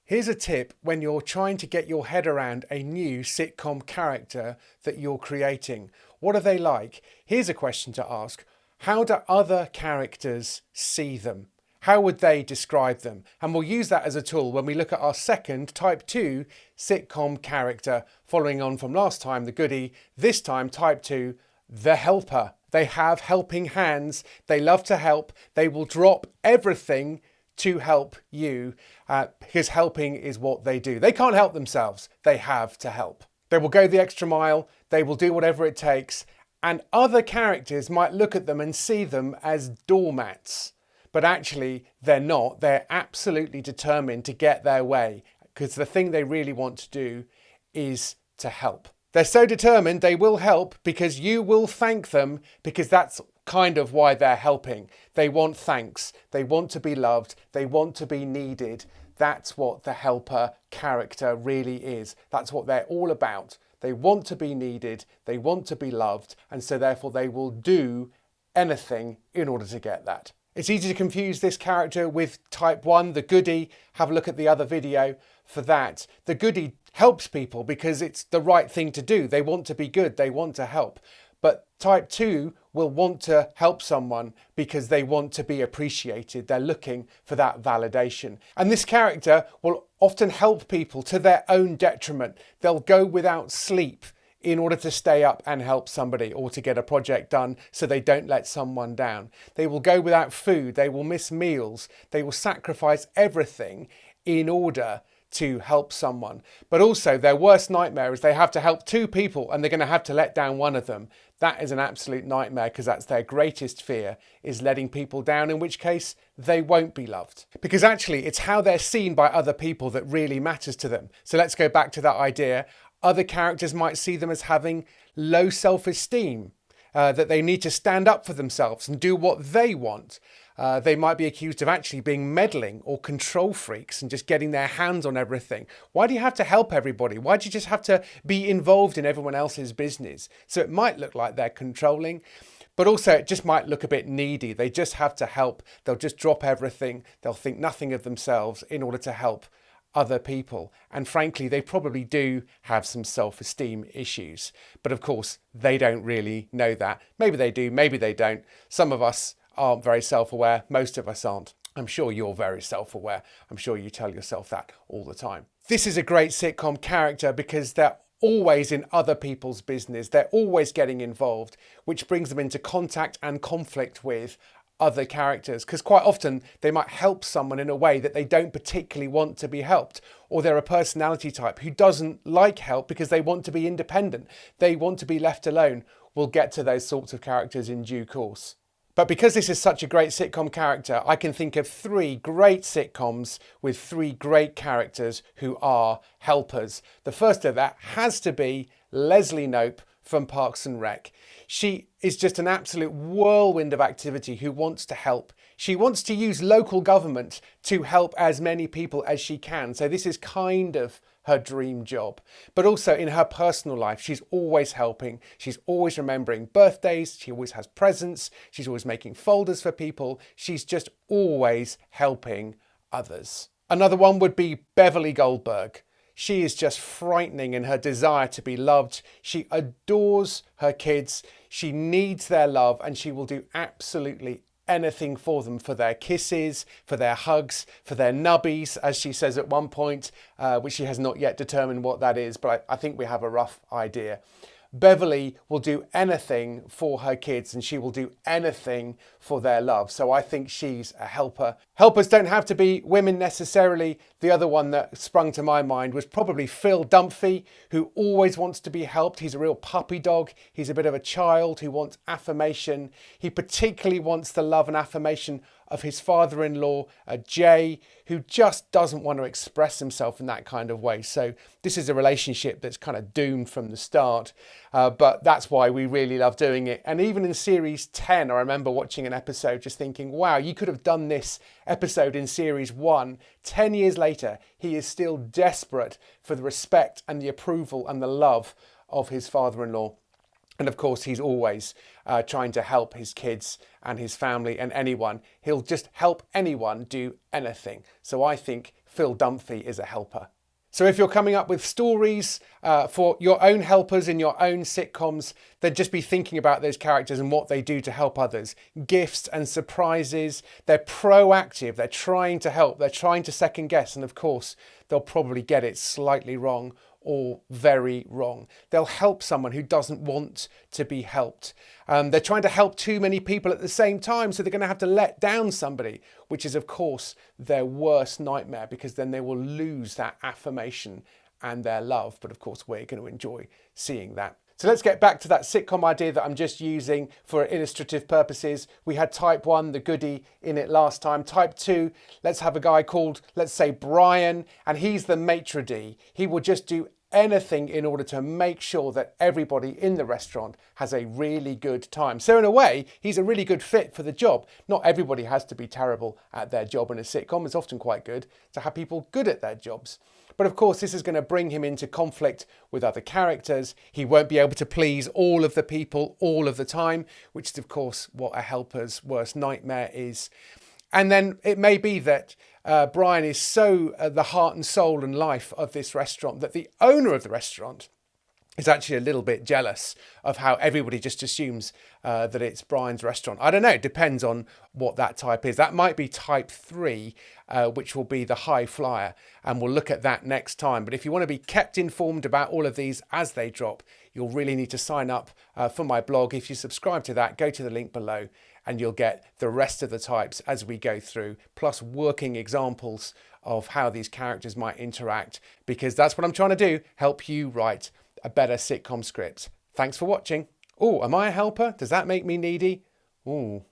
Here's a tip when you're trying to get your head around a new sitcom character that you're creating. What are they like? Here's a question to ask. How do other characters see them? How would they describe them? And we'll use that as a tool when we look at our second type 2 sitcom character, following on from last time, the goody, this time type 2, the helper. They have helping hands. They love to help. They will drop everything to help you because helping is what they do. They can't help themselves. They have to help. They will go the extra mile. They will do whatever it takes. And other characters might look at them and see them as doormats. But actually, they're not. They're absolutely determined to get their way because the thing they really want to do is to help. They're so determined they will help because you will thank them, because that's kind of why they're helping. They want thanks. They want to be loved. They want to be needed. That's what the helper character really is. That's what they're all about. They want to be needed. They want to be loved. And so therefore they will do anything in order to get that. It's easy to confuse this character with type 1, the goody. Have a look at the other video for that. The goody helps people because it's the right thing to do. They want to be good. They want to help. But type 2 will want to help someone because they want to be appreciated. They're looking for that validation. And this character will often help people to their own detriment. They'll go without sleep in order to stay up and help somebody or to get a project done so they don't let someone down. They will go without food. They will miss meals. They will sacrifice everything in order to help someone. But also their worst nightmare is they have to help 2 people and they're going to have to let down one of them. That is an absolute nightmare because that's their greatest fear, is letting people down, in which case they won't be loved. Because actually it's how they're seen by other people that really matters to them. So let's go back to that idea. Other characters might see them as having low self-esteem, that they need to stand up for themselves and do what they want. They might be accused of actually being meddling or control freaks and just getting their hands on everything. Why do you have to help everybody? Why do you just have to be involved in everyone else's business? So it might look like they're controlling, but also it just might look a bit needy. They just have to help. They'll just drop everything. They'll think nothing of themselves in order to help other people. And frankly, they probably do have some self-esteem issues. But of course, they don't really know that. Maybe they do, maybe they don't. Some of us aren't very self-aware. Most of us aren't. I'm sure you're very self-aware. I'm sure you tell yourself that all the time. This is a great sitcom character because they're always in other people's business. They're always getting involved, which brings them into contact and conflict with other characters, because quite often they might help someone in a way that they don't particularly want to be helped, or they're a personality type who doesn't like help because they want to be independent. They want to be left alone. We'll get to those sorts of characters in due course. But because this is such a great sitcom character, I can think of 3 great sitcoms with 3 great characters who are helpers. The first of that has to be Leslie Knope from Parks and Rec. She is just an absolute whirlwind of activity who wants to help. She wants to use local government to help as many people as she can. So this is kind of her dream job. But also in her personal life, she's always helping. She's always remembering birthdays. She always has presents. She's always making folders for people. She's just always helping others. Another one would be Beverly Goldberg. She is just frightening in her desire to be loved. She adores her kids. She needs their love, and she will do absolutely anything for them, for their kisses, for their hugs, for their nubbies, as she says at one point, which she has not yet determined what that is, but I think we have a rough idea. Beverly will do anything for her kids, and she will do anything for their love. So I think she's a helper. Helpers don't have to be women necessarily. The other one that sprung to my mind was probably Phil Dunphy, who always wants to be helped. He's a real puppy dog. He's a bit of a child who wants affirmation. He particularly wants the love and affirmation of his father-in-law, Jay, who just doesn't want to express himself in that kind of way. So this is a relationship that's kind of doomed from the start, but that's why we really love doing it. And even in series 10, I remember watching an episode just thinking, wow, you could have done this episode in series 1. 10 years later, he is still desperate for the respect and the approval and the love of his father-in-law. And of course, he's always trying to help his kids and his family and anyone. He'll just help anyone do anything. So I think Phil Dunphy is a helper. So if you're coming up with stories for your own helpers in your own sitcoms, then just be thinking about those characters and what they do to help others. Gifts and surprises. They're proactive. They're trying to help. They're trying to second guess. And of course, they'll probably get it slightly wrong or very wrong. They'll help someone who doesn't want to be helped. They're trying to help too many people at the same time, so they're going to have to let down somebody, which is, of course, their worst nightmare, because then they will lose that affirmation and their love. But of course, we're going to enjoy seeing that. So let's get back to that sitcom idea that I'm just using for illustrative purposes. We had type 1, the goody, in it last time. Type 2, let's have a guy called, let's say, Brian, and he's the maitre d'. He will just do anything in order to make sure that everybody in the restaurant has a really good time. So in a way, he's a really good fit for the job. Not everybody has to be terrible at their job in a sitcom. It's often quite good to have people good at their jobs. But of course, this is going to bring him into conflict with other characters. He won't be able to please all of the people all of the time, which is, of course, what a helper's worst nightmare is. And then it may be that Brian is so the heart and soul and life of this restaurant that the owner of the restaurant is actually a little bit jealous of how everybody just assumes that it's Brian's restaurant. I don't know, it depends on what that type is. That might be type 3, which will be the high flyer, and we'll look at that next time. But if you want to be kept informed about all of these as they drop, you'll really need to sign up for my blog. If you subscribe to that, go to the link below and you'll get the rest of the types as we go through, plus working examples of how these characters might interact, because that's what I'm trying to do, help you write a better sitcom script. Thanks for watching. Oh, am I a helper? Does that make me needy? Ooh.